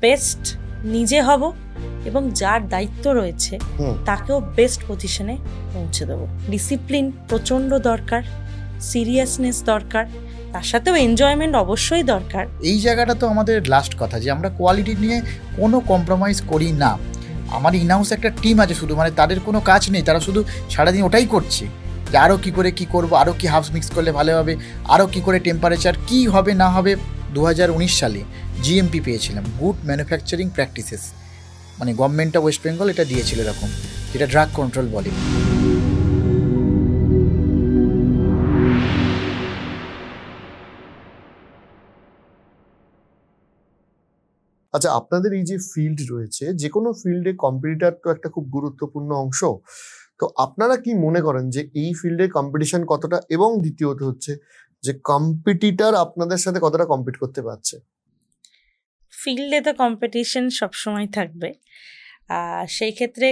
Best নিজে হব এবং যার দায়িত্ব রয়েছে তাকেও বেস্ট পজিশনে পৌঁছে দেবো। ডিসিপ্লিন প্রচণ্ড দরকার, সিরিয়াসনেস দরকার, তার সাথেও এনজয়মেন্ট অবশ্যই দরকার। এই জায়গাটা তো আমাদের লাস্ট কথা, যে আমরা কোয়ালিটি নিয়ে কোনো কম্প্রোমাইজ করি না। আমার ইনহাউস একটা টিম আছে শুধু, মানে তাদের কোনো কাজ নেই, তারা শুধু সারাদিন ওটাই করছে যে আরও কী করে কী করবো, আরও কী হাফস মিক্স করলে ভালো হবে, আরও কী করে টেম্পারেচার কী হবে না হবে। 2019 সালে জিএমপি পেয়েছিলাম, গুড ম্যানুফ্যাকচারিং প্র্যাকটিসেস, মানে গভর্নমেন্ট অফ ওয়েস্ট বেঙ্গল এটা দিয়েছিল এরকম, যেটা ড্রাগ কন্ট্রোল বলে। আচ্ছা, আপনাদের এই যে ফিল্ড রয়েছে, যে কোনো ফিল্ডে কম্পিটিটর তো একটা খুব গুরুত্বপূর্ণ অংশ। তো আপনারা কি মনে করেন যে এই ফিল্ডে কম্পিটিশন কতটা, এবং দ্বিতীয়ত হচ্ছে যে কম্পিটিটর আপনাদের সাথে কতটা কম্পিট করতে পারছে? ফিল্ডে তো কম্পিটিশন সবসময় থাকবে, সেই ক্ষেত্রে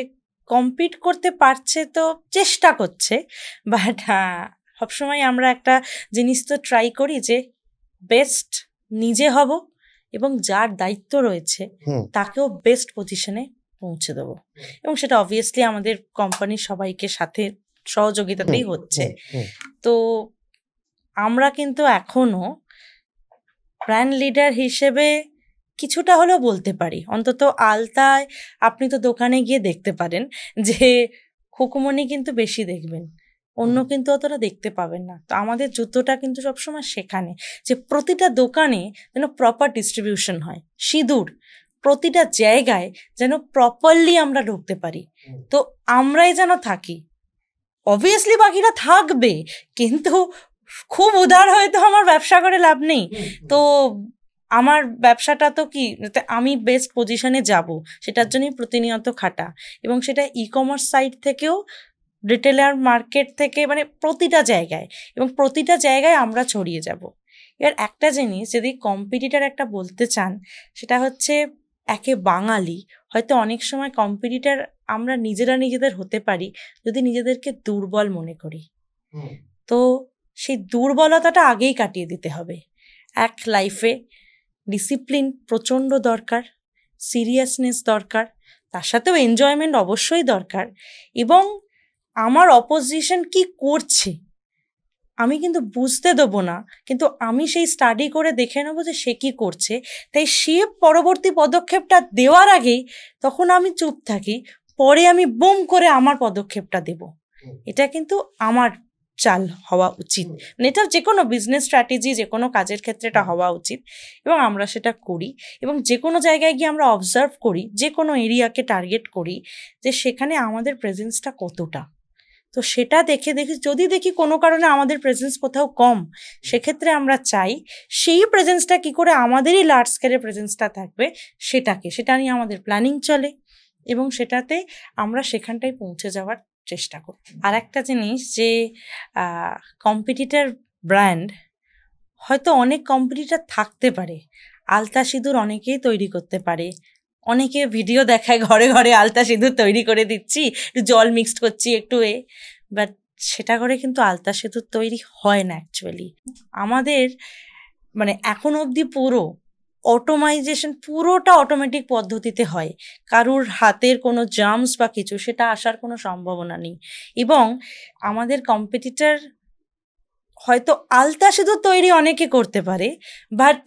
কম্পিট করতে পারছে তো চেষ্টা করছে, বাট সবসময় আমরা একটা জিনিস তো ট্রাই করি যে বেস্ট নিজে হব এবং যার দায়িত্ব রয়েছে তাকেও বেস্ট পজিশনে পৌঁছে দেবো। এবং সেটা অবভিয়াসলি আমাদের কোম্পানির সবাইকে সাথে সহযোগিতাতেই হচ্ছে। তো আমরা কিন্তু এখনো ব্র্যান্ড লিডার হিসেবে কিছুটা হলেও বলতে পারি। অন্তত আলতায় আপনি তো দোকানে গিয়ে দেখতে পারেন যে খুকুমনি কিন্তু বেশি দেখবেন, অন্য কিন্তু অতটা দেখতে পাবেন না। তো আমাদের যুদ্ধটা কিন্তু সবসময় সেখানে, যে প্রতিটা দোকানে যেন প্রপার ডিস্ট্রিবিউশন হয়, সিঁদুর প্রতিটা জায়গায় যেন প্রপারলি আমরা ঢুকতে পারি, তো আমরাই যেন থাকি। অবভিয়াসলি বাকিরা থাকবে, কিন্তু খুব উদার হয়ে তো আমার ব্যবসা করে লাভ নেই। তো আমার ব্যবসাটা তো কি, আমি বেস্ট পজিশনে যাব, সেটার জন্যই প্রতিনিয়ত খাটা। এবং সেটা ই কমার্স সাইট থেকেও, রিটেলার মার্কেট থেকে, মানে প্রতিটা জায়গায়, এবং প্রতিটা জায়গায় আমরা ছড়িয়ে যাব। এবার একটা জিনিস যদি কম্পিটিটর একটা বলতে চান, সেটা হচ্ছে একে বাঙালি হয়তো অনেক সময় কম্পিটিটর আমরা নিজেদের হতে পারি যদি নিজেদেরকে দুর্বল মনে করি। তো সেই দুর্বলতাটা আগেই কাটিয়ে দিতে হবে। এক লাইফে ডিসিপ্লিন প্রচণ্ড দরকার, সিরিয়াসনেস দরকার, তার সাথেও এনজয়মেন্ট অবশ্যই দরকার। এবং আমার অপোজিশন কি করছে আমি কিন্তু বুঝতে দেবো না, কিন্তু আমি সেই স্টাডি করে দেখে নেবো যে সে কি করছে। তাই সে পরবর্তী পদক্ষেপটা দেওয়ার আগেই তখন আমি চুপ থাকি, পরে আমি বুম করে আমার পদক্ষেপটা দেব। এটা কিন্তু আমার চাল হওয়া উচিত, মানে এটা যে কোনো বিজনেস স্ট্র্যাটেজি, যে কোনো কাজের ক্ষেত্রে এটা হওয়া উচিত। এবং আমরা সেটা করি, এবং যে কোনো জায়গায় গিয়ে আমরা অবজার্ভ করি, যে কোনো এরিয়াকে টার্গেট করি যে সেখানে আমাদের প্রেজেন্সটা কতটা। তো সেটা দেখে যদি দেখি কোনো কারণে আমাদের প্রেজেন্স কোথাও কম, সেক্ষেত্রে আমরা চাই সেই প্রেজেন্সটা কি করে আমাদেরই লার্জ স্কেলে প্রেজেন্সটা থাকবে, সেটা নিয়ে আমাদের প্ল্যানিং চলে, এবং সেটাতে আমরা সেখানটায় পৌঁছে যাওয়ার চেষ্টা করি। আর একটা জিনিস, যে কম্পিটিটর ব্র্যান্ড হয়তো অনেক কম্পিটিটর থাকতে পারে, আলতা সিঁদুর অনেকেই তৈরি করতে পারে, অনেকে ভিডিও দেখায় ঘরে ঘরে আলতা সিঁদুর তৈরি করে দিচ্ছি, একটু জল মিক্সড করছি একটু বাট সেটা করে কিন্তু আলতা সিঁদুর তৈরি হয় না অ্যাকচুয়ালি। আমাদের মানে এখন অবধি পুরো অটোমাইজেশন, পুরোটা অটোমেটিক পদ্ধতিতে হয়, কারুর হাতের কোনো জার্মস বা কিছু সেটা আসার কোনো সম্ভাবনা নেই। এবং আমাদের কম্পিটিটর হয়তো আলতা সিঁদুর তৈরি অনেকে করতে পারে, বাট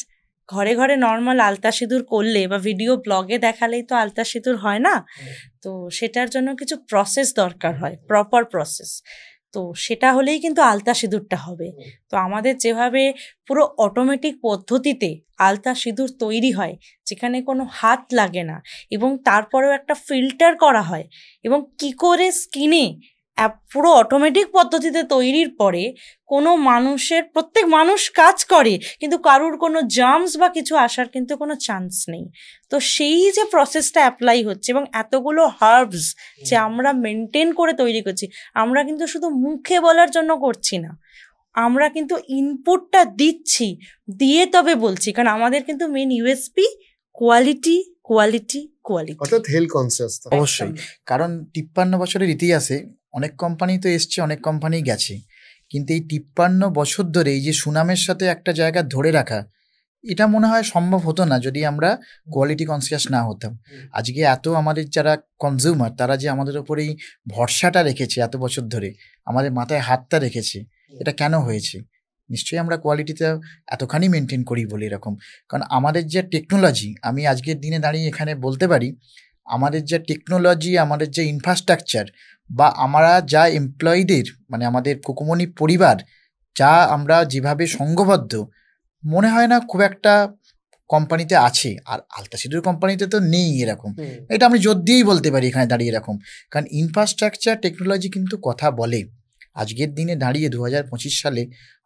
ঘরে ঘরে নর্মাল আলতা সিঁদুর করলে বা ভিডিও ব্লগে দেখালেই তো আলতা সিঁদুর হয় না। তো সেটার জন্য কিছু প্রসেস দরকার হয়, প্রপার প্রসেস। তো সেটা হলেই কিন্তু আলতা সিঁদুরটা হবে। তো আমাদের যেভাবে পুরো অটোমেটিক পদ্ধতিতে আলতা সিঁদুর তৈরি হয়, যেখানে কোনো হাত লাগে না, এবং তারপরেও একটা ফিল্টার করা হয়, এবং কি করে স্কিনে পুরো অটোমেটিক পদ্ধতিতে তৈরির পরে কোনো মানুষের, প্রত্যেক মানুষ কাজ করে কিন্তু কারুর কোনো জার্মস বা কিছু আসার কিন্তু কোনো চান্স নেই। তো সেই যে প্রসেসটা অ্যাপ্লাই হচ্ছে, এবং এতগুলো হার্বস যে আমরা মেনটেন করে তৈরি করছি, আমরা কিন্তু শুধু মুখে বলার জন্য করছি না, আমরা কিন্তু ইনপুটটা দিচ্ছি, দিয়ে তবে বলছি। কারণ আমাদের কিন্তু main USP quality, quality, quality, অর্থাৎ হেলথ কনসিয়াস। অবশ্যই, কারণ 53 বছরের ইতিহাসে অনেক কোম্পানি তো এসছে, অনেক কোম্পানি গেছে, কিন্তু এই 53 বছর ধরে এই যে সুনামের সাথে একটা জায়গা ধরে রাখা, এটা মনে হয় সম্ভব হতো না যদি আমরা কোয়ালিটি কনসিয়াস না হতাম। আজকে এত আমাদের যারা কনজিউমার তারা যে আমাদের ওপর এই ভরসাটা রেখেছে এত বছর ধরে, আমাদের মাথায় হাতটা রেখেছে, এটা কেন হয়েছে? নিশ্চয়ই আমরা কোয়ালিটিটা এতখানি মেনটেন করি বলে এরকম। কারণ আমাদের যে টেকনোলজি, আমি আজকের দিনে দাঁড়িয়ে এখানে বলতে পারি, আমাদের যে টেকনোলজি, আমাদের যে ইনফ্রাস্ট্রাকচার, বা আমরা যা এমপ্লয়ীদের মানে আমাদের কুকুমনি পরিবার যা আমরা যেভাবে সংঘবদ্ধ, মনে হয় না খুব একটা কোম্পানিতে আছে। আর আলতা সিঁদুর কোম্পানিতে তো নেই এরকম, এটা আমি জোর দিয়েই বলতে পারি এখানে দাঁড়িয়ে এরকম। কারণ ইনফ্রাস্ট্রাকচার টেকনোলজি কিন্তু কথা বলে। আজকের দিনে দাঁড়িয়ে 2025 সালে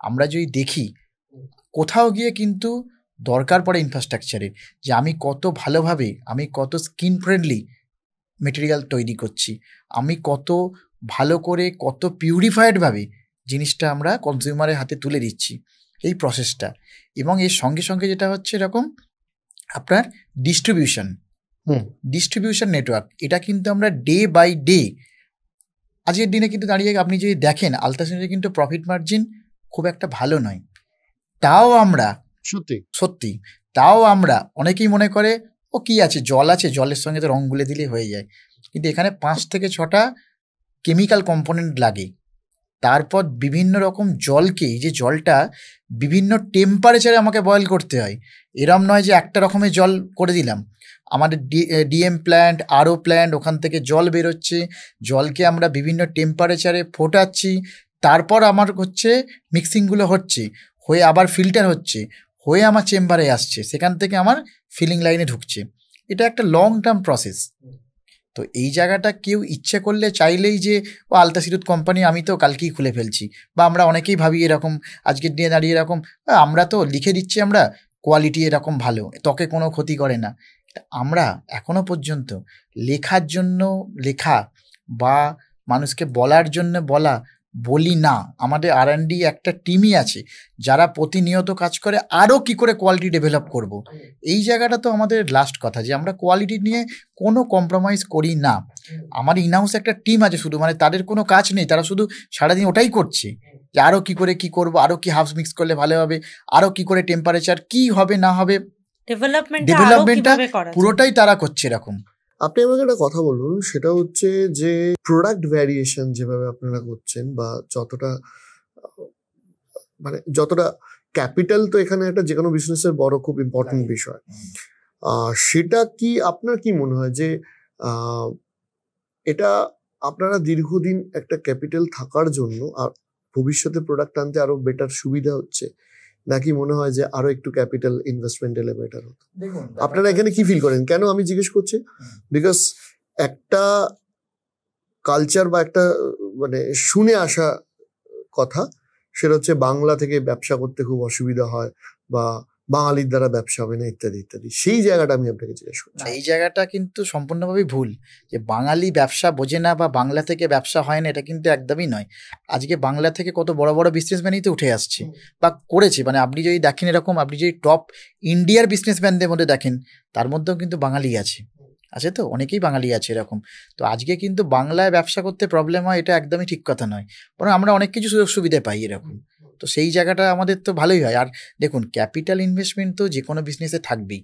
আমরা যদি দেখি, কোথাও গিয়ে কিন্তু দরকার পড়ে ইনফ্রাস্ট্রাকচারের, যে আমি কত ভালোভাবে, আমি কত স্কিন ফ্রেন্ডলি মেটেরিয়াল তৈরি করছি, আমি কত ভালো করে, কত পিউরিফাইডভাবে জিনিসটা আমরা কনজিউমারের হাতে তুলে দিচ্ছি, এই প্রসেসটা। এবং এর সঙ্গে সঙ্গে যেটা হচ্ছে এরকম আপনার ডিস্ট্রিবিউশন নেটওয়ার্ক, এটা কিন্তু আমরা ডে বাই ডে, আজকের দিনে কিন্তু দাঁড়িয়ে আপনি যদি দেখেন আলতা সিঁদুরে কিন্তু প্রফিট মার্জিন খুব একটা ভালো নয়। তাও আমরা সত্যি তাও আমরা, অনেকেই মনে করে ও কি আছে, জল আছে, জলের সঙ্গে তো রং গুলে দিলে হয়ে যায়, কিন্তু এখানে 5 থেকে 6টা কেমিক্যাল কম্পোনেন্ট লাগে। তারপর বিভিন্ন রকম জলকে, এই যে জলটা বিভিন্ন টেম্পারেচারে আমাকে বয়েল করতে হয়, এরম নয় যে একটা রকমের জল করে দিলাম। আমাদের ডিএম প্ল্যান্ট, আরও প্ল্যান্ট, ওখান থেকে জল বেরোচ্ছে, জলকে আমরা বিভিন্ন টেম্পারেচারে ফোটাচ্ছি, তারপর আমার হচ্ছে মিক্সিংগুলো হচ্ছে, হয়ে আবার ফিল্টার হচ্ছে, হয়ে আমার চেম্বারে আসছে, সেখান থেকে আমার ফিলিং লাইনে ঢুকছে। এটা একটা লং টার্ম প্রসেস। তো এই জায়গাটা কেউ ইচ্ছে করলে চাইলেই যে ও আলতা সিঁদুর কোম্পানি আমি তো কালকেই খুলে ফেলছি, বা আমরা অনেকেই ভাবি এরকম আজকের দিনে দাঁড়িয়ে এরকম, আমরা তো লিখে দিচ্ছি আমরা কোয়ালিটি এরকম ভালো, ত্বকে কোনো ক্ষতি করে না। আমরা এখনো পর্যন্ত লেখার জন্য লেখা বা মানুষকে বলার জন্য বলি না। আমাদের R&D একটা টিমই আছে যারা প্রতিনিয়ত কাজ করে আরও কি করে কোয়ালিটি ডেভেলপ করব। এই জায়গাটা তো আমাদের লাস্ট কথা, যে আমরা কোয়ালিটি নিয়ে কোনো কম্প্রোমাইজ করি না। আমার ইনহাউস একটা টিম আছে শুধু, মানে তাদের কোনো কাজ নেই, তারা শুধু সারাদিন ওটাই করছে, যে আরও কি করে কি করব, আরও কি হাফ মিক্স করলে ভালো হবে, আরও কি করে টেম্পারেচার কি হবে না হবে, ডেভেলপমেন্টটা পুরোটাই তারা করছে এরকম। আপনি আমাকে একটা কথা বলুন, সেটা হচ্ছে যে প্রোডাক্ট ভ্যারিয়েশন যেভাবে আপনারা করছেন, বা যতটা ক্যাপিটাল, তো এখানে একটা যে কোনো বিজনেসের বড় খুব ইম্পর্টেন্ট বিষয়, সেটা কি আপনার কি মনে হয় যে এটা আপনারা দীর্ঘদিন একটা ক্যাপিটাল থাকার জন্য আর ভবিষ্যতে প্রোডাক্ট আনতে আরো বেটার সুবিধা হচ্ছে, নাকি মনে হয় যে আরো একটু ক্যাপিটাল ইনভেস্টমেন্ট এলে বেটার হতো? আপনারা এখানে কি ফিল করেন? কেন আমি জিজ্ঞেস করছি, বিকজ একটা কালচার বা একটা মানে শুনে আসা কথা, সেটা হচ্ছে বাংলা থেকে ব্যবসা করতে খুব অসুবিধা হয়, বা বাঙালির দ্বারা ব্যবসা হবে না, ইত্যাদি ইত্যাদি। সেই জায়গাটা আমি আপনাকে জিজ্ঞেস করছি। এই জায়গাটা কিন্তু সম্পূর্ণভাবেই ভুল, যে বাঙালি ব্যবসা বোঝে না বা বাংলা থেকে ব্যবসা হয় না, এটা কিন্তু একদমই নয়। আজকে বাংলা থেকে কত বড় বড় বিজনেসম্যানই তো উঠে আসছে বা করেছে, মানে আপনি যদি দেখেন এরকম, আপনি যদি টপ ইন্ডিয়ার বিজনেসম্যানদের মধ্যে দেখেন, তার মধ্যেও কিন্তু বাঙালি আছে তো অনেকেই বাঙালি আছে এরকম। তো আজকে কিন্তু বাংলায় ব্যবসা করতে প্রবলেম হয়, এটা একদমই ঠিক কথা নয়, বরং আমরা অনেক কিছু সুযোগ সুবিধা পাই এরকম। তো সেই জায়গাটা আমাদের তো ভালোই হয়। আর দেখুন, ক্যাপিটাল ইনভেস্টমেন্ট তো যে কোনো বিজনেসে থাকবেই,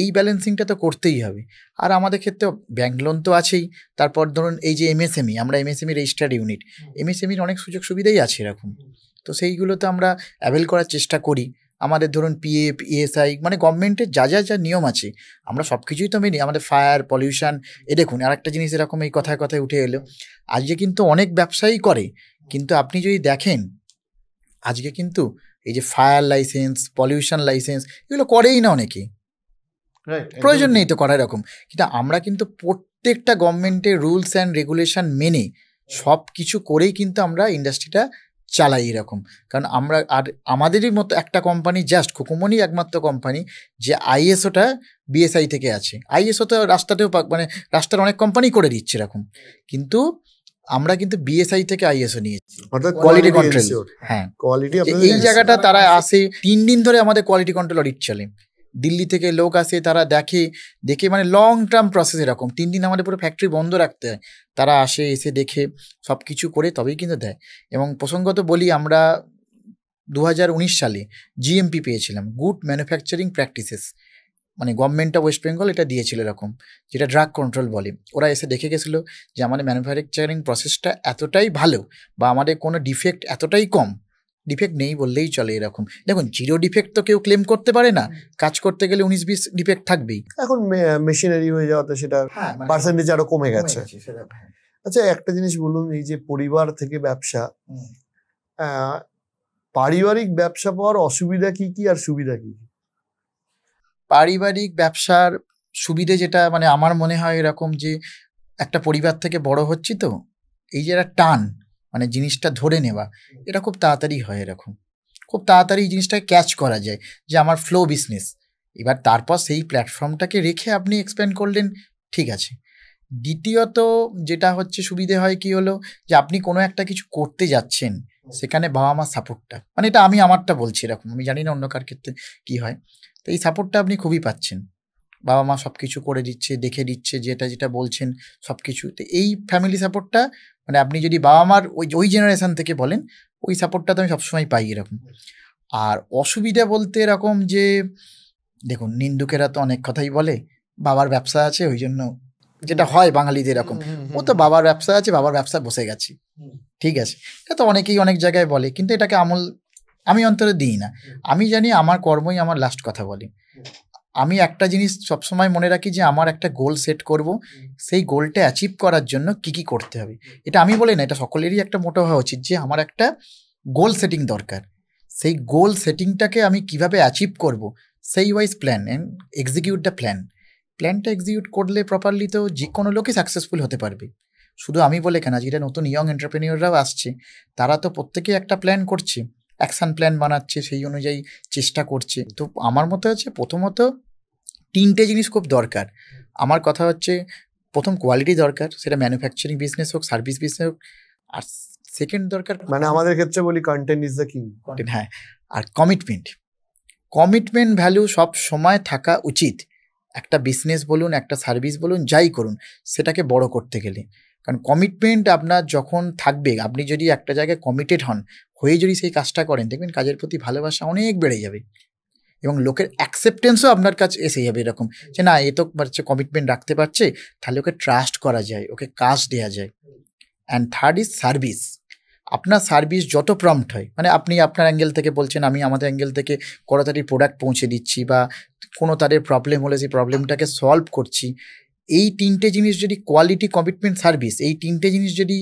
এই ব্যালেন্সিংটা তো করতেই হবে। আর আমাদের ক্ষেত্রে ব্যাংক লোন তো আছেই, তারপর ধরুন এই যে এমএসএমই, আমরা এমএসএমই রেজিস্টার্ড ইউনিট, এমএসএমইর অনেক সুযোগ সুবিধাই আছে এরকম। তো সেইগুলো তো আমরা অ্যাভেল করার চেষ্টা করি। আমাদের ধরুন পিএফ, ইএসআই, মানে গভর্নমেন্টের যা নিয়ম আছে আমরা সব কিছুই তো মেনি। আমাদের ফায়ার, পলিউশন, দেখুন আর একটা জিনিস এরকম এই কথায় কথায় উঠে এলো, আজকে কিন্তু অনেক ব্যবসায়ী করে, কিন্তু আপনি যদি দেখেন আজকে কিন্তু এই যে ফায়ার লাইসেন্স, পলিউশন লাইসেন্স, এগুলো করেই না অনেকে, প্রয়োজন নেই তো করার এরকম। কিন্তু আমরা কিন্তু প্রত্যেকটা গভর্নমেন্টের রুলস অ্যান্ড রেগুলেশন মেনে সব কিছু করেই কিন্তু আমরা ইন্ডাস্ট্রিটা চালাই এরকম। কারণ আমরা, আর আমাদেরই মতো একটা কোম্পানি, জাস্ট কুকুমনি একমাত্র কোম্পানি যে আইএসওটা বিএসআই থেকে আছে। আইএসও তো রাস্তাতেও মানে রাস্তার অনেক কোম্পানি করে দিচ্ছে এরকম, কিন্তু আমরা কিন্তু বিএসআই থেকে আইএসও নিয়েছি, কোয়ালিটি কন্ট্রোল। হ্যাঁ, এই জায়গাটা তারা আসে 3 দিন ধরে, আমাদের কোয়ালিটি কন্ট্রোল অডিট চলে। দিল্লি থেকে লোক আসে, তারা দেখে মানে লং টার্ম প্রসেস এরকম। 3 দিন আমাদের পুরো ফ্যাক্টরি বন্ধ রাখতে হয়, তারা আসে, এসে দেখে সব কিছু করে তবেই কিন্তু দেয়। এবং প্রসঙ্গত বলি, আমরা 2019 সালে জিএমপি পেয়েছিলাম, গুড ম্যানুফ্যাকচারিং প্র্যাকটিসেস, মানে গভর্নমেন্ট অফ ওয়েস্ট বেঙ্গল এটা দিয়েছিল এরকম, যেটা ড্রাগ কন্ট্রোল বলে। ওরা এসে দেখে গেছিলো যে আমাদের ম্যানুফ্যাকচারিং প্রসেসটা এতটাই ভালো বা আমাদের কোনো ডিফেক্ট এতটাই কম, ডিফেক্ট নেই বললেই চলে এরকম। দেখুন, জিরো ডিফেক্ট তো কেউ ক্লেম করতে পারে না, কাজ করতে গেলে 19-20 ডিফেক্ট থাকবেই। এখন মেশিনারি হয়ে যাওয়াতে সেটা পার্সেন্টেজ আরো কমে গেছে। আচ্ছা, একটা জিনিস বলুন, এই যে পরিবার থেকে ব্যবসা, পারিবারিক ব্যবসা পাওয়ার অসুবিধা কি কি আর সুবিধা কি? পারিবারিক ব্যবসার সুবিধে যেটা মানে আমার মনে হয় এরকম যে একটা পরিবার থেকে বড় হচ্ছি তো, এই যে একটা টান মানে জিনিসটা ধরে নেওয়া, এটা খুব তাড়াতাড়ি হয়, এরকম খুব তাড়াতাড়ি এই জিনিসটাকে ক্যাচ করা যায় যে আমার ফ্লো বিজনেস। এবার তারপর সেই প্ল্যাটফর্মটাকে রেখে আপনি এক্সপ্যান্ড করলেন, ঠিক আছে। দ্বিতীয়ত যেটা হচ্ছে সুবিধে হয় কি হলো, যে আপনি কোনো একটা কিছু করতে যাচ্ছেন, সেখানে বাবা মার সাপোর্টটা, মানে এটা আমি আমারটা বলছি এরকম, আমি জানি না অন্য কার ক্ষেত্রে কি হয়, তো এই সাপোর্টটা আপনি খুবই পাচ্ছেন। বাবা মা সব কিছু করে দিচ্ছে, দেখে দিচ্ছে, যেটা যেটা বলছেন সব কিছু। তো এই ফ্যামিলি সাপোর্টটা, মানে আপনি যদি বাবা মার ওই জেনারেশন থেকে বলেন, ওই সাপোর্টটা তো আমি সবসময় পাই এরকম। আর অসুবিধা বলতে এরকম যে, দেখুন নিন্দুকেরা তো অনেক কথাই বলে, বাবার ব্যবসা আছে ওই জন্য, যেটা হয় বাঙালিদের এরকম, ও তো বাবার ব্যবসা আছে, বাবার ব্যবসা বসে গেছি, ঠিক আছে, এটা তো অনেকেই অনেক জায়গায় বলে, কিন্তু এটাকে আমি অন্তরে দিই না। আমি জানি আমার কর্মই আমার লাস্ট কথা বলে। আমি একটা জিনিস সবসময় মনে রাখি যে আমার একটা গোল সেট করব, সেই গোলটা অ্যাচিভ করার জন্য কি কি করতে হবে, এটা আমি বলি না, এটা সকলেরই একটা মোটো হওয়া উচিত যে আমার একটা গোল সেটিং দরকার। সেই গোল সেটিংটাকে আমি কিভাবে অ্যাচিভ করব, সেই wise plan and execute the প্ল্যানটা এক্সিকিউট করলে প্রপারলি তো যে কোনো লোকই সাকসেসফুল হতে পারবে। শুধু আমি বলে কেন, যেটা নতুন ইয়ং এন্টারপ্রেনিয়ররাও আসছে, তারা তো প্রত্যেকেই একটা প্ল্যান করছে, অ্যাকশন প্ল্যান বানাচ্ছে, সেই অনুযায়ী চেষ্টা করছে। তো আমার মতে হচ্ছে প্রথমত 3টে জিনিস খুব দরকার। আমার কথা হচ্ছে, প্রথম কোয়ালিটি দরকার, সেটা ম্যানুফ্যাকচারিং বিজনেস হোক, সার্ভিস বিজনেস হোক। আর সেকেন্ড দরকার, মানে আমাদের ক্ষেত্রে বলি কন্টেন্ট ইজ দ্য কিং। হ্যাঁ, আর কমিটমেন্ট ভ্যালু সব সময় থাকা উচিত। একটা বিজনেস বলুন, একটা সার্ভিস বলুন, যাই করুন, সেটাকে বড় করতে গেলে, কারণ কমিটমেন্ট আপনার যখন থাকবে, আপনি যদি একটা জায়গায় কমিটেড হন, হয়ে যদি সেই কাজটা করেন, দেখবেন কাজের প্রতি ভালোবাসা অনেক বেড়ে যাবে এবং লোকের অ্যাকসেপ্টেন্সও আপনার কাছে এসে যাবে, এরকম যে না, এ তো কমিটমেন্ট রাখতে পারছে, তাহলে ওকে ট্রাস্ট করা যায়, ওকে কাজ দেওয়া যায়। And third is service. আপনার সার্ভিস যত প্রম্পট হয়, মানে আপনি আপনার অ্যাঙ্গেল থেকে বলছেন, আমি আমাদের অ্যাঙ্গেল থেকে তাড়াতাড়ি প্রোডাক্ট পৌঁছে দিচ্ছি, বা কোনো তাদের প্রবলেম হলে সেই প্রবলেমটাকে সলভ করছি, এই 3টে জিনিস যদি কোয়ালিটি, কমিটমেন্ট, সার্ভিস, এই 3টে জিনিস যদি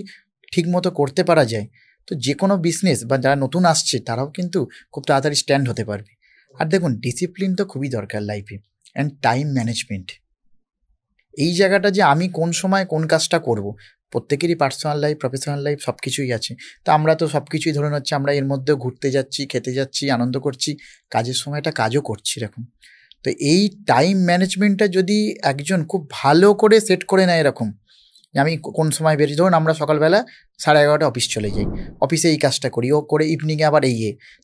ঠিকমতো করতে পারা যায়, তো যে কোনো বিজনেস বা যারা নতুন আসছে তারাও কিন্তু খুব তাড়াতাড়ি স্ট্যান্ড হতে পারবে। আর দেখুন, ডিসিপ্লিন তো খুবই দরকার লাইফে, অ্যান্ড টাইম ম্যানেজমেন্ট। এই জায়গাটা যে আমি কোন সময় কোন কাজটা করব, প্রত্যেকেরই পার্সোনাল লাইফ, প্রফেশনাল লাইফ সব কিছুই আছে। তো আমরা তো সব কিছুই ধরুন হচ্ছে আমরা এর মধ্যেও ঘুরতে যাচ্ছি, খেতে যাচ্ছি, আনন্দ করছি, কাজের সময়টা কাজও করছি এরকম। তো এই টাইম ম্যানেজমেন্টটা যদি একজন খুব ভালো করে সেট করে নেয়, এরকম যে আমি কোন সময় বেরিয়ে, ধরুন আমরা সকালবেলা 11:30 অফিস চলে যাই, অফিসে এই কাজটা করি, ও করে ইভিনিংয়ে আবার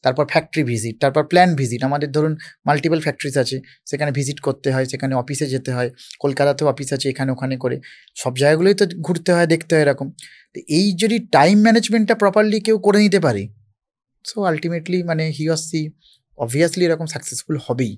তারপর ফ্যাক্টরি ভিজিট, তারপর প্ল্যান ভিজিট, আমাদের ধরুন মাল্টিপল ফ্যাক্টরিজ আছে, সেখানে ভিজিট করতে হয়, সেখানে অফিসে যেতে হয়, কলকাতাতেও অফিস আছে, এখানে ওখানে করে সব জায়গাগুলোই তো ঘুরতে হয়, দেখতে হয় এরকম। তো এই যদি টাইম ম্যানেজমেন্টটা প্রপারলি কেউ করে নিতে পারে, সো আলটিমেটলি মানে হি অর সি অবভিয়াসলি এরকম সাকসেসফুল হবেই।